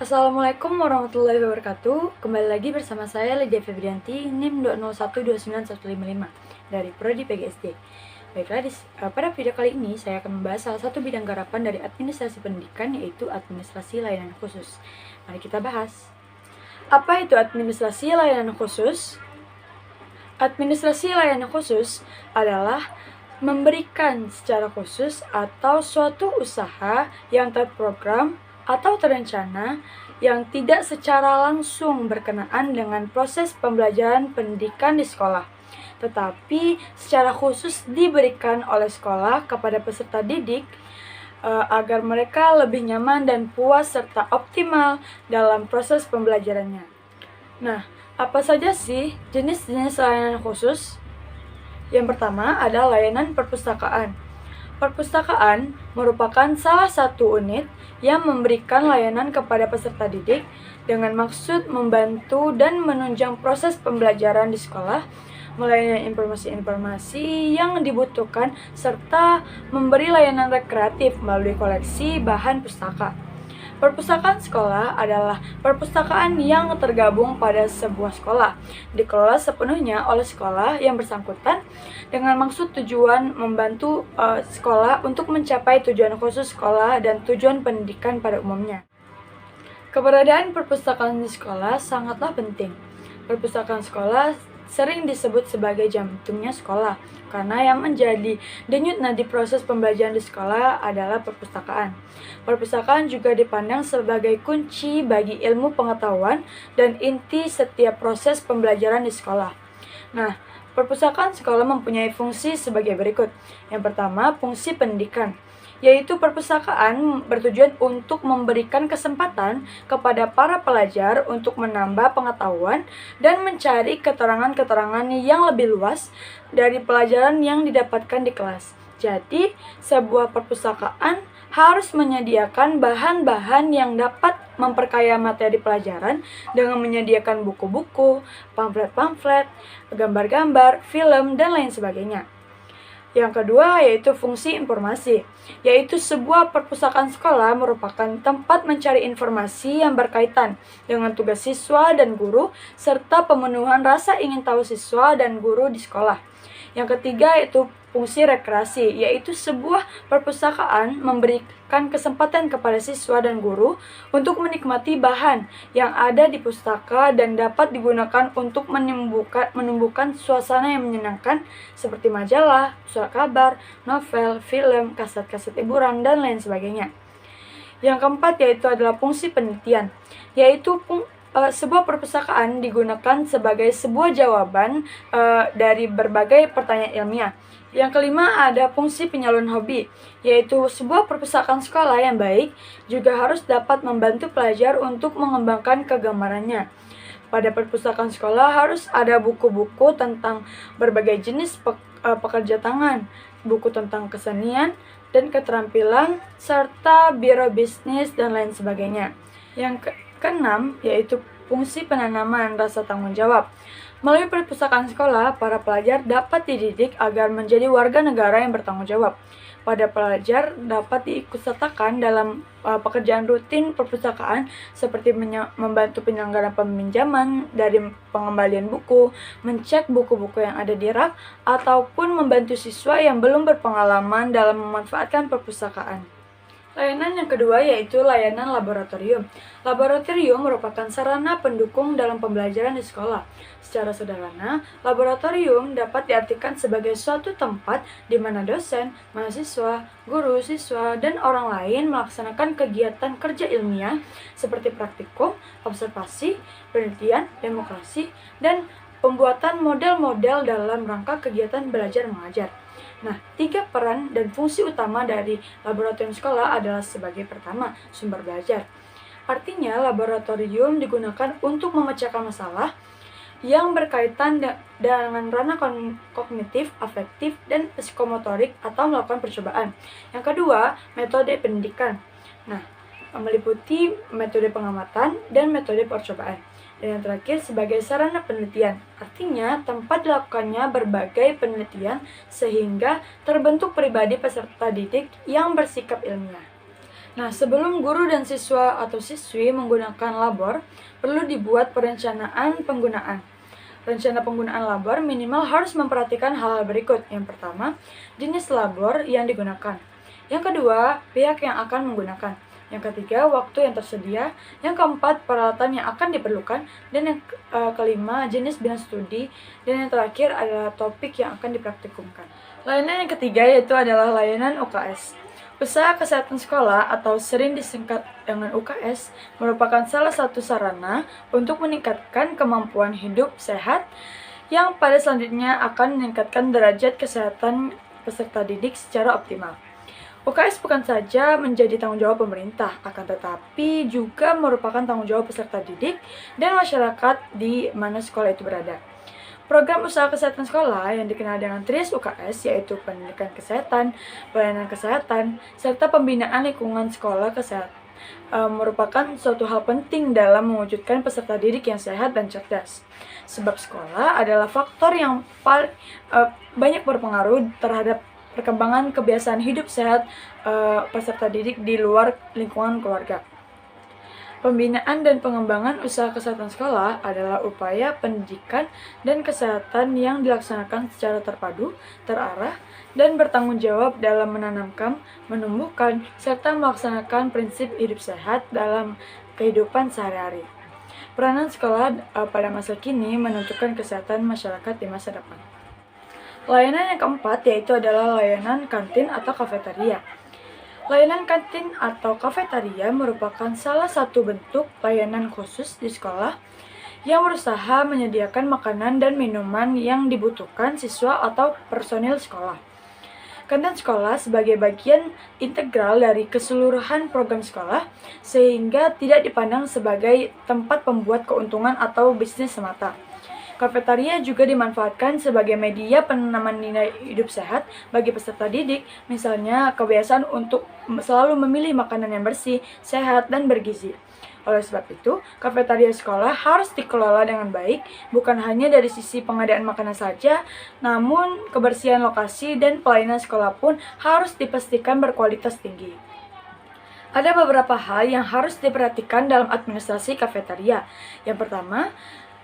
Assalamualaikum warahmatullahi wabarakatuh. Kembali lagi bersama saya Lydia Febrianti, NIM 201291155 dari Prodi PGSD. Baiklah, pada video kali ini saya akan membahas salah satu bidang garapan dari administrasi pendidikan, yaitu administrasi layanan khusus. Mari kita bahas. Apa itu administrasi layanan khusus? Administrasi layanan khusus adalah memberikan secara khusus atau suatu usaha yang terprogram atau terencana yang tidak secara langsung berkenaan dengan proses pembelajaran pendidikan di sekolah, tetapi secara khusus diberikan oleh sekolah kepada peserta didik agar mereka lebih nyaman dan puas serta optimal dalam proses pembelajarannya. Nah, apa saja sih jenis-jenis layanan khusus? Yang pertama ada layanan perpustakaan. Perpustakaan merupakan salah satu unit yang memberikan layanan kepada peserta didik dengan maksud membantu dan menunjang proses pembelajaran di sekolah, melayani informasi-informasi yang dibutuhkan, serta memberi layanan rekreatif melalui koleksi bahan pustaka. Perpustakaan sekolah adalah perpustakaan yang tergabung pada sebuah sekolah, dikelola sepenuhnya oleh sekolah yang bersangkutan dengan maksud tujuan membantu sekolah untuk mencapai tujuan khusus sekolah dan tujuan pendidikan pada umumnya. Keberadaan perpustakaan di sekolah sangatlah penting. Perpustakaan sekolah sering disebut sebagai jantungnya sekolah, karena yang menjadi denyut nadi proses pembelajaran di sekolah adalah perpustakaan. Perpustakaan juga dipandang sebagai kunci bagi ilmu pengetahuan dan inti setiap proses pembelajaran di sekolah. Nah, perpustakaan sekolah mempunyai fungsi sebagai berikut. Yang pertama, fungsi pendidikan, yaitu perpustakaan bertujuan untuk memberikan kesempatan kepada para pelajar untuk menambah pengetahuan dan mencari keterangan-keterangan yang lebih luas dari pelajaran yang didapatkan di kelas. Jadi, sebuah perpustakaan harus menyediakan bahan-bahan yang dapat memperkaya materi pelajaran dengan menyediakan buku-buku, pamflet-pamflet, gambar-gambar, film, dan lain sebagainya. Yang kedua yaitu fungsi informasi, yaitu sebuah perpustakaan sekolah merupakan tempat mencari informasi yang berkaitan dengan tugas siswa dan guru, serta pemenuhan rasa ingin tahu siswa dan guru di sekolah. Yang ketiga yaitu fungsi rekreasi, yaitu sebuah perpustakaan memberikan kesempatan kepada siswa dan guru untuk menikmati bahan yang ada di pustaka dan dapat digunakan untuk menumbuhkan suasana yang menyenangkan seperti majalah, surat kabar, novel, film, kaset-kaset hiburan, dan lain sebagainya. Yang keempat yaitu adalah fungsi penelitian, yaitu sebuah perpustakaan digunakan sebagai sebuah jawaban dari berbagai pertanyaan ilmiah. Yang kelima ada fungsi penyaluran hobi, yaitu sebuah perpustakaan sekolah yang baik juga harus dapat membantu pelajar untuk mengembangkan kegemarannya. Pada perpustakaan sekolah harus ada buku-buku tentang berbagai jenis pekerja tangan, buku tentang kesenian dan keterampilan, serta biro bisnis dan lain sebagainya. Yang keenam yaitu fungsi penanaman rasa tanggung jawab. Melalui perpustakaan sekolah, para pelajar dapat dididik agar menjadi warga negara yang bertanggung jawab. Pada pelajar dapat diikutsertakan dalam pekerjaan rutin perpustakaan seperti membantu penyelenggaraan peminjaman dari pengembalian buku, mencek buku-buku yang ada di rak, ataupun membantu siswa yang belum berpengalaman dalam memanfaatkan perpustakaan. Layanan yang kedua yaitu layanan laboratorium. Laboratorium merupakan sarana pendukung dalam pembelajaran di sekolah. Secara sederhana, laboratorium dapat diartikan sebagai suatu tempat di mana dosen, mahasiswa, guru, siswa, dan orang lain melaksanakan kegiatan kerja ilmiah seperti praktikum, observasi, penelitian, demokrasi, dan pembuatan model-model dalam rangka kegiatan belajar mengajar. Nah, 3 peran dan fungsi utama dari laboratorium sekolah adalah sebagai pertama, sumber belajar. Artinya, laboratorium digunakan untuk memecahkan masalah yang berkaitan dengan ranah kognitif, afektif, dan psikomotorik atau melakukan percobaan. Yang kedua, metode pendidikan. Nah, meliputi metode pengamatan dan metode percobaan. Dan yang terakhir sebagai sarana penelitian, artinya tempat dilakukannya berbagai penelitian sehingga terbentuk pribadi peserta didik yang bersikap ilmiah. Nah, sebelum guru dan siswa atau siswi menggunakan labor, perlu dibuat perencanaan penggunaan. Rencana penggunaan labor minimal harus memperhatikan hal-hal berikut. Yang pertama, jenis labor yang digunakan. Yang kedua, pihak yang akan menggunakan. Yang ketiga, waktu yang tersedia. Yang keempat, peralatan yang akan diperlukan. Dan yang kelima, jenis bidang studi. Dan yang terakhir adalah topik yang akan dipraktikumkan. Layanan yang ketiga yaitu adalah layanan UKS. Usaha kesehatan sekolah atau sering disingkat dengan UKS merupakan salah satu sarana untuk meningkatkan kemampuan hidup sehat yang pada selanjutnya akan meningkatkan derajat kesehatan peserta didik secara optimal. UKS bukan saja menjadi tanggung jawab pemerintah, akan tetapi juga merupakan tanggung jawab peserta didik dan masyarakat di mana sekolah itu berada. Program usaha kesehatan sekolah yang dikenal dengan TRIS UKS yaitu pendidikan kesehatan, pelayanan kesehatan, serta pembinaan lingkungan sekolah kesehatan merupakan suatu hal penting dalam mewujudkan peserta didik yang sehat dan cerdas. Sebab sekolah adalah faktor yang banyak berpengaruh terhadap perkembangan kebiasaan hidup sehat peserta didik di luar lingkungan keluarga. Pembinaan dan pengembangan usaha kesehatan sekolah adalah upaya pendidikan dan kesehatan yang dilaksanakan secara terpadu, terarah, dan bertanggung jawab dalam menanamkan, menumbuhkan, serta melaksanakan prinsip hidup sehat dalam kehidupan sehari-hari. Peranan sekolah pada masa kini menentukan kesehatan masyarakat di masa depan. Layanan yang keempat yaitu adalah layanan kantin atau kafetaria. Layanan kantin atau kafetaria merupakan salah satu bentuk layanan khusus di sekolah yang berusaha menyediakan makanan dan minuman yang dibutuhkan siswa atau personil sekolah. Kantin sekolah sebagai bagian integral dari keseluruhan program sekolah, sehingga tidak dipandang sebagai tempat pembuat keuntungan atau bisnis semata. Kafetaria juga dimanfaatkan sebagai media penanaman nilai hidup sehat bagi peserta didik, misalnya kebiasaan untuk selalu memilih makanan yang bersih, sehat, dan bergizi. Oleh sebab itu, kafetaria sekolah harus dikelola dengan baik, bukan hanya dari sisi pengadaan makanan saja, namun kebersihan lokasi dan pelayanan sekolah pun harus dipastikan berkualitas tinggi. Ada beberapa hal yang harus diperhatikan dalam administrasi kafetaria. Yang pertama,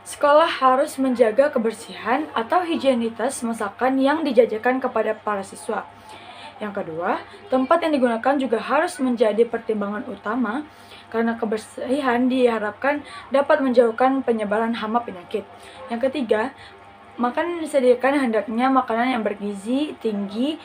sekolah harus menjaga kebersihan atau higienitas masakan yang dijajakan kepada para siswa. Yang kedua, tempat yang digunakan juga harus menjadi pertimbangan utama karena kebersihan diharapkan dapat menjauhkan penyebaran hama penyakit. Yang ketiga, makanan yang disediakan hendaknya makanan yang bergizi tinggi,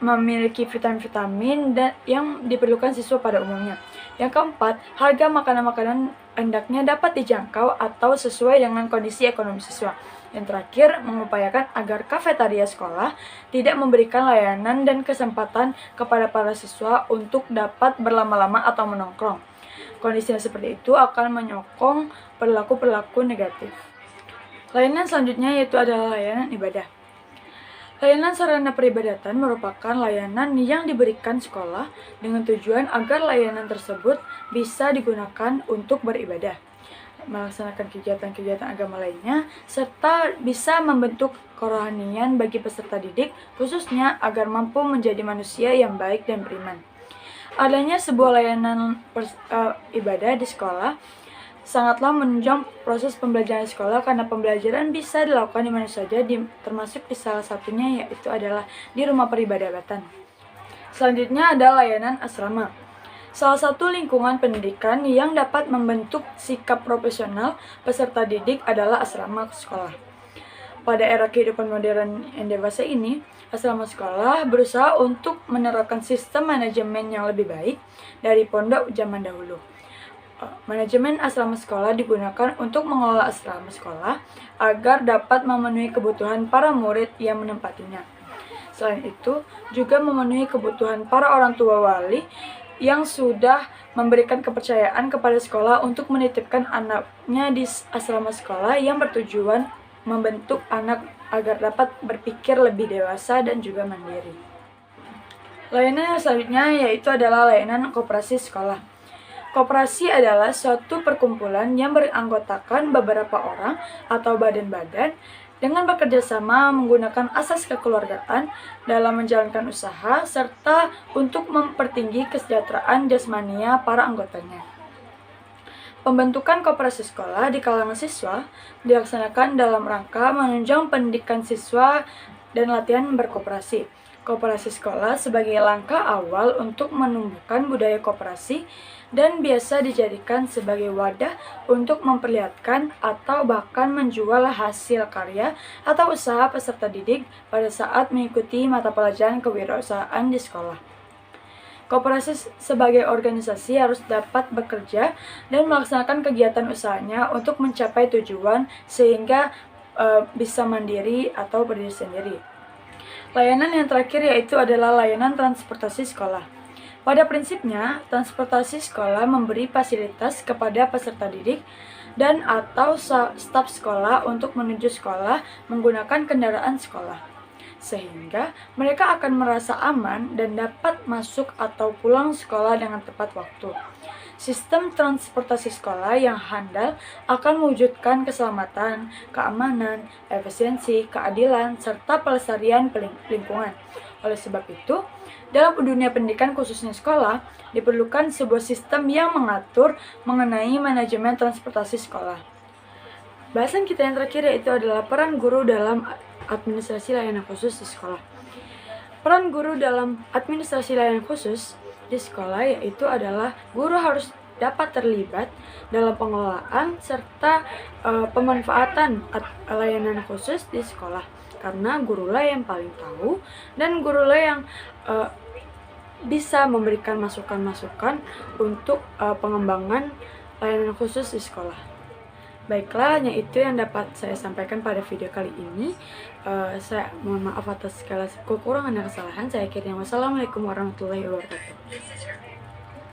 memiliki vitamin-vitamin dan yang diperlukan siswa pada umumnya. Yang keempat, harga makanan-makanan hendaknya dapat dijangkau atau sesuai dengan kondisi ekonomi siswa. Yang terakhir, mengupayakan agar kafetaria sekolah tidak memberikan layanan dan kesempatan kepada para siswa untuk dapat berlama-lama atau menongkrong. Kondisi yang seperti itu akan menyokong perilaku-perilaku negatif. Layanan selanjutnya yaitu adalah layanan ibadah. Layanan sarana peribadatan merupakan layanan yang diberikan sekolah dengan tujuan agar layanan tersebut bisa digunakan untuk beribadah, melaksanakan kegiatan-kegiatan agama lainnya, serta bisa membentuk kerohanian bagi peserta didik, khususnya agar mampu menjadi manusia yang baik dan beriman. Adanya sebuah layanan ibadah di sekolah sangatlah menunjang proses pembelajaran sekolah karena pembelajaran bisa dilakukan di mana saja, termasuk di salah satunya yaitu adalah di rumah peribadatan. Selanjutnya ada layanan asrama. Salah satu lingkungan pendidikan yang dapat membentuk sikap profesional peserta didik adalah asrama sekolah. Pada era kehidupan modern yang dewasa ini, asrama sekolah berusaha untuk menerapkan sistem manajemen yang lebih baik dari pondok zaman dahulu. Manajemen asrama sekolah digunakan untuk mengelola asrama sekolah agar dapat memenuhi kebutuhan para murid yang menempatinya. Selain itu, juga memenuhi kebutuhan para orang tua wali yang sudah memberikan kepercayaan kepada sekolah untuk menitipkan anaknya di asrama sekolah yang bertujuan membentuk anak agar dapat berpikir lebih dewasa dan juga mandiri. Layanan yang selanjutnya yaitu adalah layanan koperasi sekolah. Koperasi adalah suatu perkumpulan yang beranggotakan beberapa orang atau badan-badan dengan bekerja sama menggunakan asas kekeluargaan dalam menjalankan usaha serta untuk mempertinggi kesejahteraan jasmania para anggotanya. Pembentukan koperasi sekolah di kalangan siswa dilaksanakan dalam rangka menunjang pendidikan siswa dan latihan berkoperasi. Koperasi sekolah sebagai langkah awal untuk menumbuhkan budaya koperasi dan biasa dijadikan sebagai wadah untuk memperlihatkan atau bahkan menjual hasil karya atau usaha peserta didik pada saat mengikuti mata pelajaran kewirausahaan di sekolah. Koperasi sebagai organisasi harus dapat bekerja dan melaksanakan kegiatan usahanya untuk mencapai tujuan sehingga bisa mandiri atau berdiri sendiri. Layanan yang terakhir yaitu adalah layanan transportasi sekolah. Pada prinsipnya, transportasi sekolah memberi fasilitas kepada peserta didik dan atau staf sekolah untuk menuju sekolah menggunakan kendaraan sekolah, sehingga mereka akan merasa aman dan dapat masuk atau pulang sekolah dengan tepat waktu. Sistem transportasi sekolah yang handal akan mewujudkan keselamatan, keamanan, efisiensi, keadilan, serta pelestarian lingkungan. Oleh sebab itu, dalam dunia pendidikan khususnya sekolah, diperlukan sebuah sistem yang mengatur mengenai manajemen transportasi sekolah. Bahasan kita yang terakhir yaitu adalah peran guru dalam administrasi layanan khusus di sekolah. Peran guru dalam administrasi layanan khusus di sekolah yaitu adalah guru harus dapat terlibat dalam pengelolaan serta pemanfaatan layanan khusus di sekolah, karena gurulah yang paling tahu dan gurulah yang bisa memberikan masukan-masukan untuk pengembangan layanan khusus di sekolah. Baiklah, hanya itu yang dapat saya sampaikan pada video kali ini. Saya mohon maaf atas segala kekurangan dan kesalahan. Saya akhirnya wassalamualaikum warahmatullahi wabarakatuh.